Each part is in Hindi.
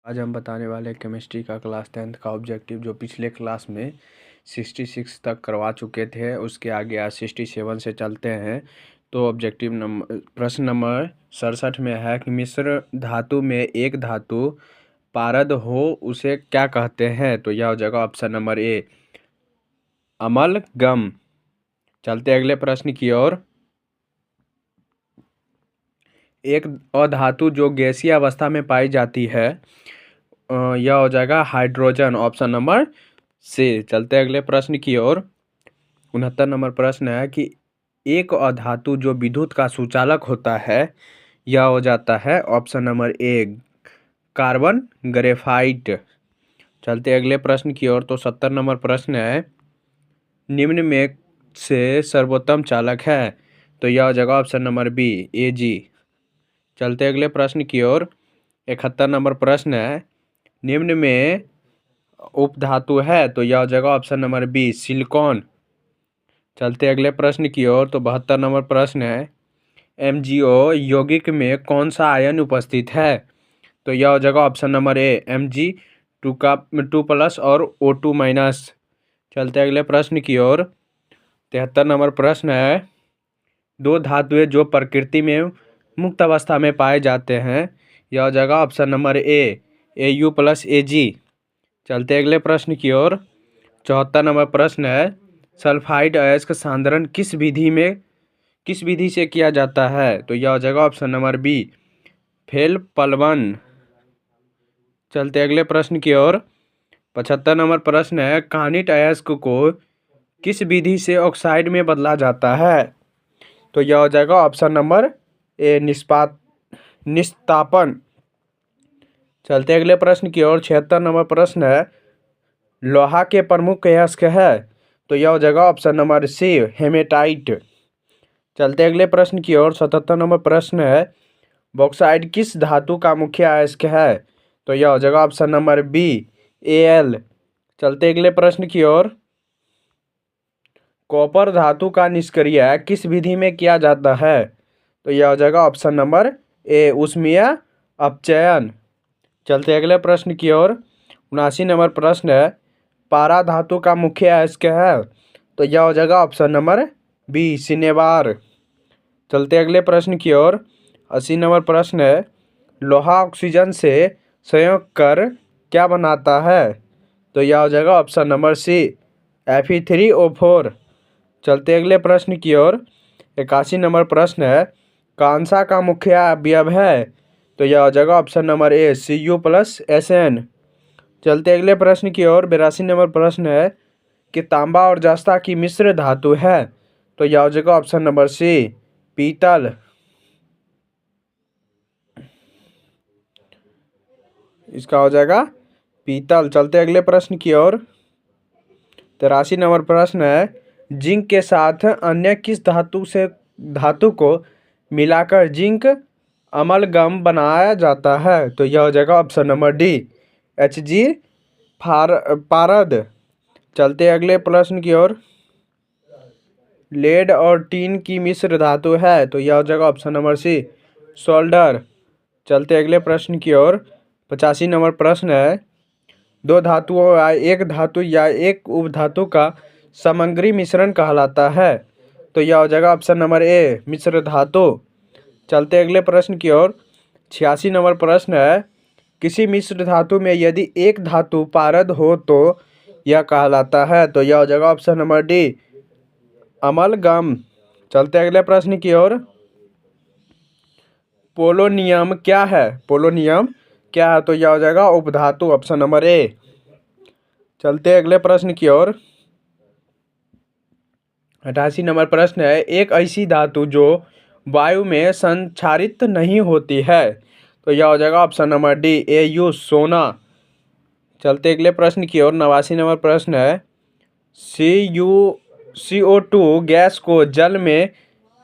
आज हम बताने वाले हैं केमिस्ट्री का क्लास 10th का ऑब्जेक्टिव, जो पिछले क्लास में 66 तक करवा चुके थे। उसके आगे आज 67 से चलते हैं। तो ऑब्जेक्टिव प्रश्न नंबर 67 में है कि मिश्र धातु में एक धातु पारद हो उसे क्या कहते हैं। तो यह हो जाएगा ऑप्शन नंबर ए, अमलगम। चलते अगले प्रश्न की ओर। एक अधातु जो गैसीय अवस्था में पाई जाती है, यह हो जाएगा हाइड्रोजन, ऑप्शन नंबर सी। चलते अगले प्रश्न की ओर। 69 नंबर प्रश्न है कि एक अधातु जो विद्युत का सुचालक होता है, यह हो जाता है option number A, carbon graphite. चलते अगले प्रश्न की ओर। तो 70 नंबर प्रश्न है, निम्न में से सर्वोत्तम चालक है। तो यह हो जाएगा ऑप्शन नंबर बी, एजी। चलते अगले प्रश्न की ओर। 71 नंबर प्रश्न है, निम्न में उपधातु है। तो यह हो जाएगा ऑप्शन नंबर बी, सिलिकॉन। चलते अगले प्रश्न की ओर। तो 72 नंबर प्रश्न है, MgO यौगिक में कौन सा आयन उपस्थित है। तो यह हो जाएगा ऑप्शन नंबर ए, Mg2+ और O2-। चलते अगले प्रश्न की ओर। 73 नंबर प्रश्न है, दो धातुएं जो प्रकृति में मुक्त अवस्था में पाए जाते हैं। यह हो जाएगा ऑप्शन नंबर ए, Au+Ag। चलते अगले प्रश्न की ओर। 74 नंबर प्रश्न है, सल्फाइड अयस्क सांद्रण किस विधि से किया जाता है। तो यह हो जाएगा ऑप्शन नंबर बी, फेल्पलवन। चलते अगले प्रश्न की ओर। 75 नंबर प्रश्न है, कार्निट अयस्क को किस विधि से ऑक्साइड में बदला जाता है। तो यह हो जाएगा ऑप्शन नंबर ए, निस्तापन। चलते अगले प्रश्न की ओर। 76 नंबर प्रश्न है, लोहा के प्रमुख अयस्क है। तो यह हो जाएगा ऑप्शन नंबर सी, हेमेटाइट। चलते अगले प्रश्न की ओर। 77 नंबर प्रश्न है, बॉक्साइट किस धातु का मुख्य अयस्क है। तो यह हो जाएगा ऑप्शन नंबर बी, Al। चलते अगले प्रश्न की ओर। कॉपर धातु का निष्क्रिय किस विधि में किया जाता है। तो यह हो जाएगा ऑप्शन नंबर ए, ऊष्मीय अपचयन। चलते अगले प्रश्न की ओर। 79 नंबर प्रश्न है, पारा धातु का मुख्य अयस्क है। तो यह हो जाएगा ऑप्शन नंबर बी, सिनेबार। चलते अगले प्रश्न की ओर। 80 नंबर प्रश्न है, लोहा ऑक्सीजन से संयोग कर क्या बनाता है। तो यह हो जाएगा ऑप्शन नंबर सी, Fe3O4। चलते अगले प्रश्न की ओर। 81 नंबर प्रश्न है, कांसा का मुख्य अवयव है। तो यह हो जाएगा ऑप्शन नंबर ए, Cu+Sn। चलते अगले प्रश्न की ओर। 82 नंबर प्रश्न है कि तांबा और जस्ता की मिश्र धातु है। तो यह हो जाएगा ऑप्शन नंबर सी, पीतल। इसका हो जाएगा पीतल। चलते अगले प्रश्न की ओर। 83 नंबर प्रश्न है, जिंक के साथ अन्य किस धातु को मिलाकर जिंक अमलगम बनाया जाता है। तो यह हो जाएगा ऑप्शन नंबर डी, Hg पारद। चलते अगले प्रश्न की ओर। लेड और टीन की मिश्र धातु है। तो यह हो जाएगा ऑप्शन नंबर सी, सोल्डर। चलते अगले प्रश्न की ओर। 85 नंबर प्रश्न है, दो धातुओं या एक धातु या एक उपधातु का समग्री मिश्रण कहलाता है। तो यह हो जाएगा ऑप्शन नंबर ए, मिश्र धातु। चलते अगले प्रश्न की ओर। 86 नंबर प्रश्न है, किसी मिश्र धातु में यदि एक धातु पारद हो तो यह कहलाता है। तो यह हो जाएगा ऑप्शन नंबर डी, अमलगम। चलते अगले प्रश्न की ओर। पोलोनियम क्या है। पोलोनियम क्या है। तो यह हो जाएगा उपधातु, ऑप्शन नंबर ए। चलते अगले प्रश्न की ओर। 88 नंबर प्रश्न है, एक ऐसी धातु जो वायु में संचारित नहीं होती है। तो यह हो जाएगा ऑप्शन नंबर डी, Au, सोना। चलते अगले प्रश्न की ओर। 89 नंबर प्रश्न है, CO2 गैस को जल में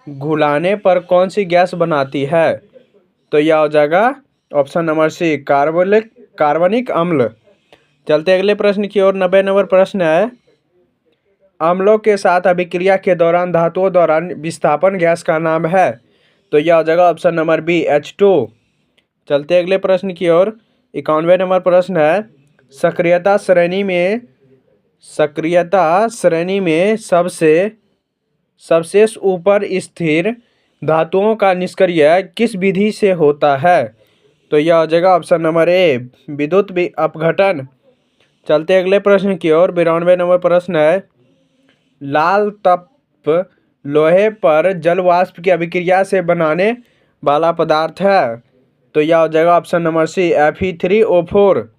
घुलाने पर कौन सी गैस बनाती है। तो यह हो जाएगा ऑप्शन नंबर सी, कार्बनिक अम्ल। चलते अगले प्रश्न की ओर। 90 नंबर प्रश्न है, अम्लों के साथ अभिक्रिया के दौरान धातुओं द्वारा विस्थापन गैस का नाम है। तो यह हो जाएगा ऑप्शन नंबर बी, H2। चलते अगले प्रश्न की ओर। 91 नंबर प्रश्न है, सक्रियता श्रेणी में सबसे ऊपर स्थिर धातुओं का निष्क्रिय किस विधि से होता है? तो यह हो जाएगा ऑप्शन नंबर ए, विद्युत अपघटन। चलते अगले प्रश्न की ओर। 92 नंबर प्रश्न है, लाल तप लोहे पर जल वाष्प की अभिक्रिया से बनाने वाला पदार्थ है। तो यह हो जाएगा ऑप्शन नंबर सी, Fe3O4।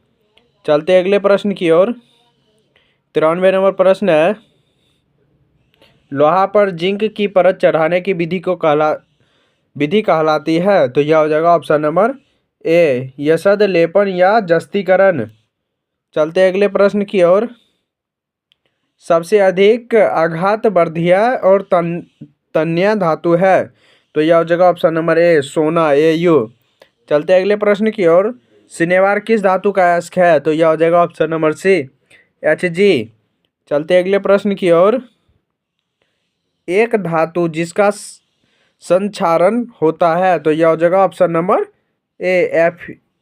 चलते अगले प्रश्न की ओर। 93 नंबर प्रश्न है, लोहा पर जिंक की परत चढ़ाने की विधि कहलाती है। तो यह हो जाएगा ऑप्शन नंबर ए, यशद लेपन या जस्तीकरण। चलते अगले प्रश्न की ओर। सबसे अधिक आघात वर्धीय और तन्य धातु है। तो यह हो जाएगा ऑप्शन नंबर ए, सोना, Au। चलते अगले प्रश्न की ओर। सिनेवार किस धातु का अयस्क है? तो यह हो जाएगा ऑप्शन नंबर सी, Hg। चलते अगले प्रश्न की ओर। एक धातु जिसका संक्षारण होता है। तो यह हो जाएगा ऑप्शन नंबर ए,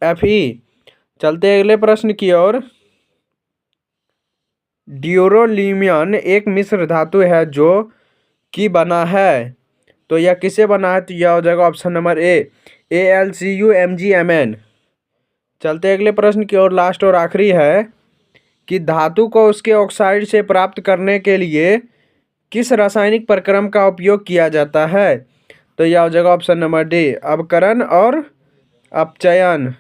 Fe। चलते अगले प्रश्न की ओर। ड्यूरोलिमियन एक मिश्र धातु है जो कि बना है। तो यह किसे बना है? तो यह हो जाएगा ऑप्शन नंबर ए, AlCuMgMn। चलते अगले प्रश्न की ओर। लास्ट और आखिरी है कि धातु को उसके ऑक्साइड से प्राप्त करने के लिए किस रासायनिक प्रक्रम का उपयोग किया जाता है? तो यह हो जाएगा ऑप्शन नंबर डी, अवकरण और अपचयन।